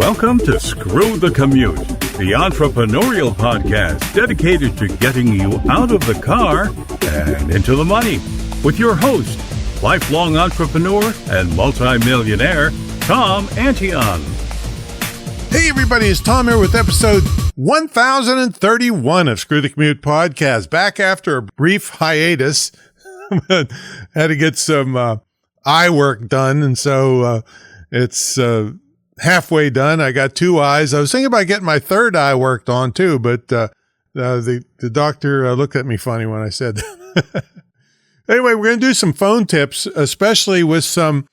Welcome to Screw the Commute, the entrepreneurial podcast dedicated to getting you out of the car and into the money. With your host, lifelong entrepreneur and multimillionaire, Tom Antion. Hey everybody, it's Tom here with episode 1031 of Screw the Commute podcast. Back after a brief hiatus. Had to get some eye work done, and so it's halfway done. I got 2 eyes. I was thinking about getting my third eye worked on too, but the doctor looked at me funny when I said that. Anyway, we're going to do some phone tips, especially with some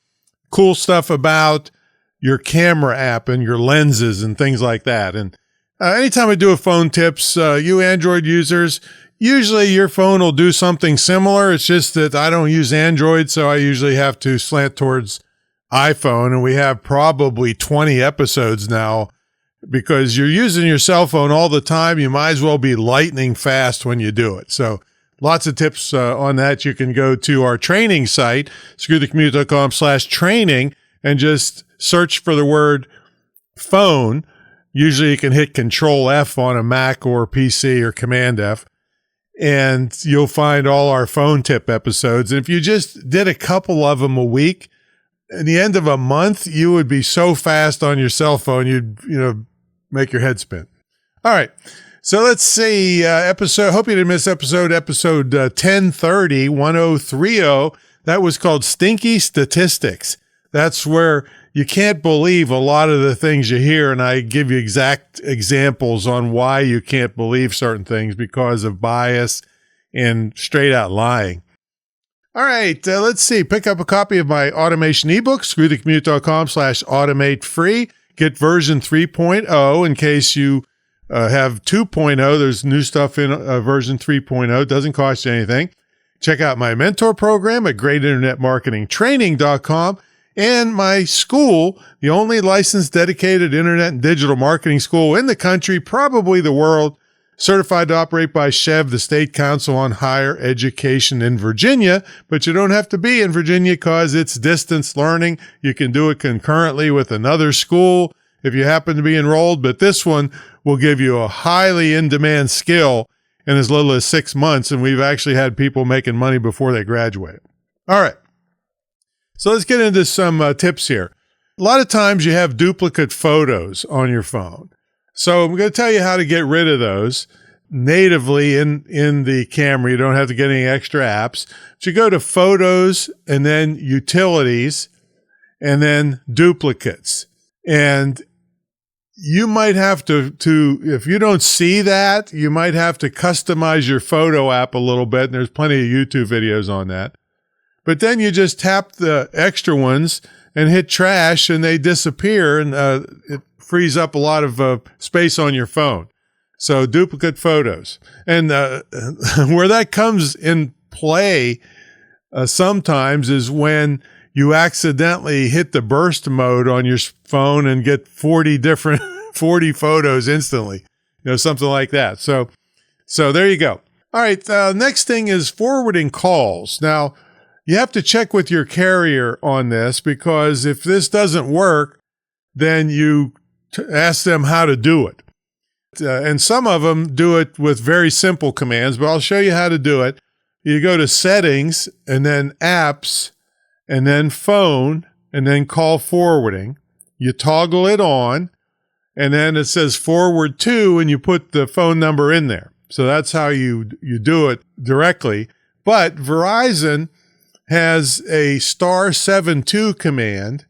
cool stuff about your camera app and your lenses and things like that. And anytime I do a phone tips, you Android users, usually your phone will do something similar. It's just that I don't use Android, so I usually have to slant towards iPhone. And we have probably 20 episodes now because you're using your cell phone all the time. You might as well be lightning fast when you do it. So lots of tips on that. You can go to our training site, screwthecommute.com/training, and just search for the word phone. Usually you can hit Control F on a Mac or PC or Command F, and you'll find all our phone tip episodes. And if you just did a couple of them a week, at the end of a month, you would be so fast on your cell phone, you'd, make your head spin. All right. So let's see, hope you didn't miss episode 1030, 1030. That was called Stinky Statistics. That's where you can't believe a lot of the things you hear, and I give you exact examples on why you can't believe certain things because of bias and straight out lying. All right, let's see. Pick up a copy of my automation ebook, screwthecommute.com/automate free. Get version 3.0 in case you have 2.0. There's new stuff in version 3.0. It doesn't cost you anything. Check out my mentor program at greatinternetmarketingtraining.com. And my school, the only licensed dedicated internet and digital marketing school in the country, probably the world, certified to operate by SHEV, the State Council on Higher Education in Virginia. But you don't have to be in Virginia because it's distance learning. You can do it concurrently with another school if you happen to be enrolled. But this one will give you a highly in-demand skill in as little as 6 months. And we've actually had people making money before they graduate. All right. So let's get into some tips here. A lot of times you have duplicate photos on your phone. So I'm going to tell you how to get rid of those natively in the camera. You don't have to get any extra apps. So you go to Photos and then Utilities and then Duplicates. And you might have to if you don't see that, you might have to customize your photo app a little bit. And there's plenty of YouTube videos on that. But then you just tap the extra ones and hit trash and they disappear, and it frees up a lot of space on your phone. So duplicate photos. And where that comes in play sometimes is when you accidentally hit the burst mode on your phone and get 40 photos instantly, something like that. So there you go. All right. Next thing is forwarding calls. Now, you have to check with your carrier on this, because if this doesn't work, then you ask them how to do it. And some of them do it with very simple commands, but I'll show you how to do it. You go to Settings and then Apps and then Phone and then Call Forwarding. You toggle it on and then it says Forward to, and you put the phone number in there. So that's how you do it directly. But Verizon has a *72 command,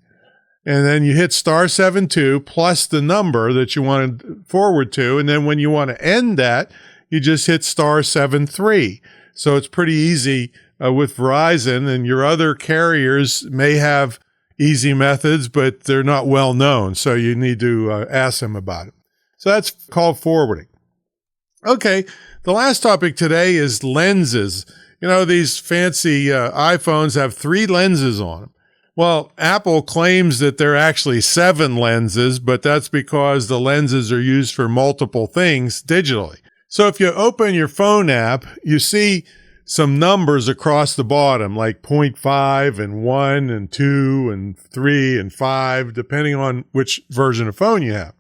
and then you hit *72 plus the number that you want to forward to, and then when you want to end that, you just hit *73. So it's pretty easy with Verizon, and your other carriers may have easy methods, but they're not well known, so you need to ask them about it. So that's called forwarding. Okay, the last topic today is lenses. These fancy iPhones have 3 lenses on them. Well, Apple claims that there are actually 7 lenses, but that's because the lenses are used for multiple things digitally. So if you open your phone app, you see some numbers across the bottom, like 0.5 and 1 and 2 and 3 and 5, depending on which version of phone you have.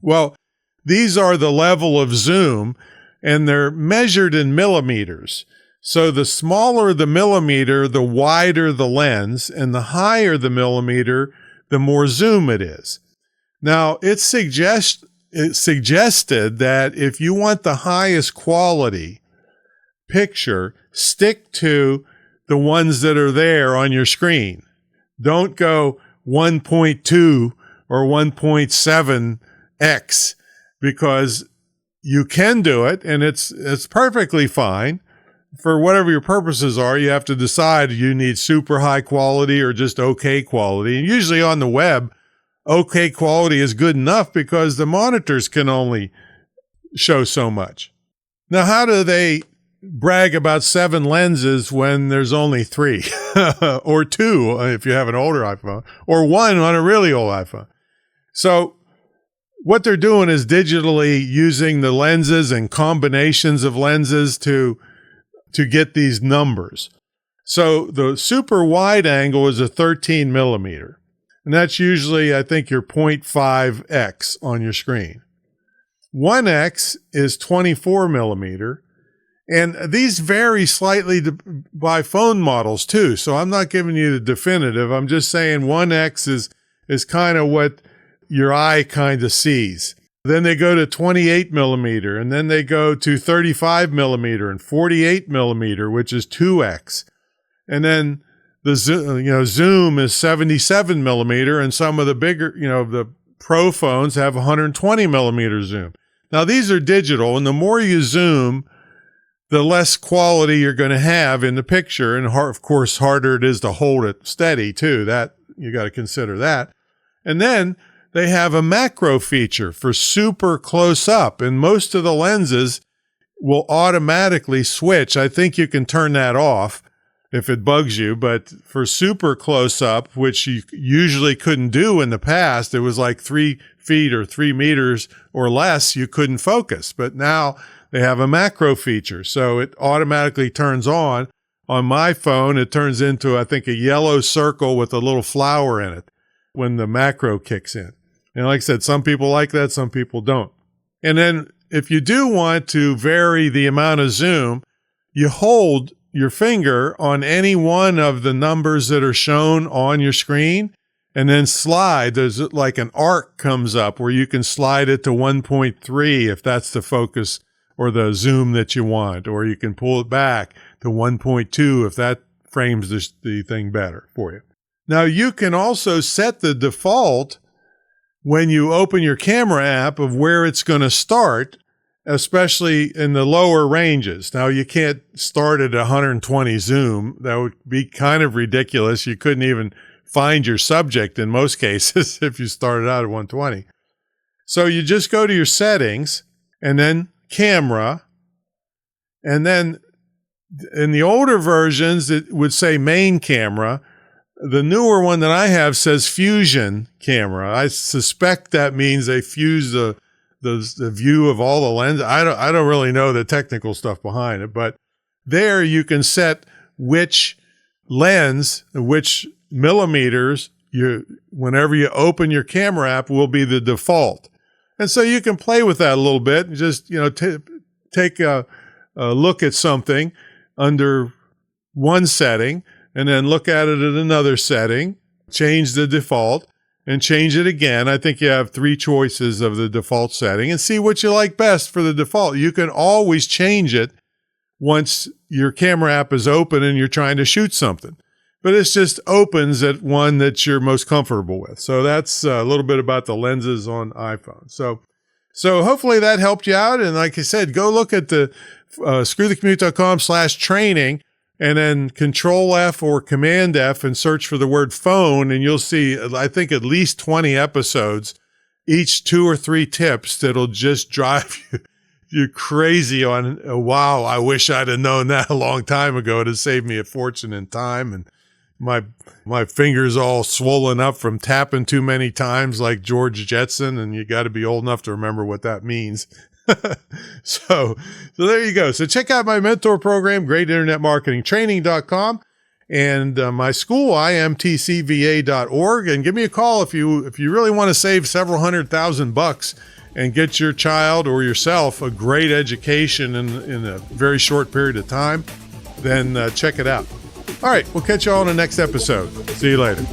Well, these are the level of zoom, and they're measured in millimeters. So the smaller the millimeter, the wider the lens, and the higher the millimeter, the more zoom it is. Now, it suggested that if you want the highest quality picture, stick to the ones that are there on your screen. Don't go 1.2 or 1.7x, because you can do it and it's perfectly fine. For whatever your purposes are, you have to decide you need super high quality or just okay quality. And usually on the web, okay quality is good enough because the monitors can only show so much. Now, how do they brag about 7 lenses when there's only 3 or 2 if you have an older iPhone, or 1 on a really old iPhone? So what they're doing is digitally using the lenses and combinations of lenses to get these numbers. So the super wide angle is a 13 millimeter. And that's usually, I think, your 0.5x on your screen. 1x is 24 millimeter. And these vary slightly by phone models too. So I'm not giving you the definitive. I'm just saying 1x is kind of what your eye kind of sees. Then they go to 28 millimeter, and then they go to 35 millimeter and 48 millimeter, which is 2x. And then the zoom is 77 millimeter, and some of the bigger, the Pro phones have 120 millimeter zoom. Now these are digital, and the more you zoom, the less quality you're going to have in the picture, and of course, harder it is to hold it steady too. That you got to consider that. And then they have a macro feature for super close up, and most of the lenses will automatically switch. I think you can turn that off if it bugs you, but for super close up, which you usually couldn't do in the past, it was like 3 feet or 3 meters or less, you couldn't focus. But now they have a macro feature, so it automatically turns on. On my phone, it turns into, I think, a yellow circle with a little flower in it when the macro kicks in. And like I said, some people like that, some people don't. And then if you do want to vary the amount of zoom, you hold your finger on any one of the numbers that are shown on your screen and then slide. There's like an arc comes up where you can slide it to 1.3 if that's the focus or the zoom that you want, or you can pull it back to 1.2 if that frames the thing better for you. Now, you can also set the default when you open your camera app of where it's going to start, especially in the lower ranges. Now, you can't start at 120 zoom. That would be kind of ridiculous. You couldn't even find your subject in most cases if you started out at 120. So you just go to your settings and then camera. And then in the older versions, it would say main camera. The newer one that I have says fusion camera. I suspect that means they fuse the view of all the lenses. I don't really know the technical stuff behind it, but there you can set which lens, which millimeters whenever you open your camera app will be the default. And so you can play with that a little bit and just, take a look at something under one setting and then look at it at another setting, change the default, and change it again. I think you have 3 choices of the default setting and see what you like best for the default. You can always change it once your camera app is open and you're trying to shoot something. But it just opens at one that you're most comfortable with. So that's a little bit about the lenses on iPhone. So hopefully that helped you out. And like I said, go look at the screwthecommute.com/training. And then Control F or Command F and search for the word phone, and you'll see, I think, at least 20 episodes, each 2 or 3 tips that'll just drive you crazy on, wow, I wish I'd have known that a long time ago. It'd save me a fortune in time. And my fingers all swollen up from tapping too many times like George Jetson, and you got to be old enough to remember what that means. So there you go. So check out my mentor program, greatinternetmarketingtraining.com, and my school, imtcva.org, and give me a call if you really want to save several $100,000 and get your child or yourself a great education in a very short period of time. Then check it out. All right, we'll catch you all in the next episode. See you later.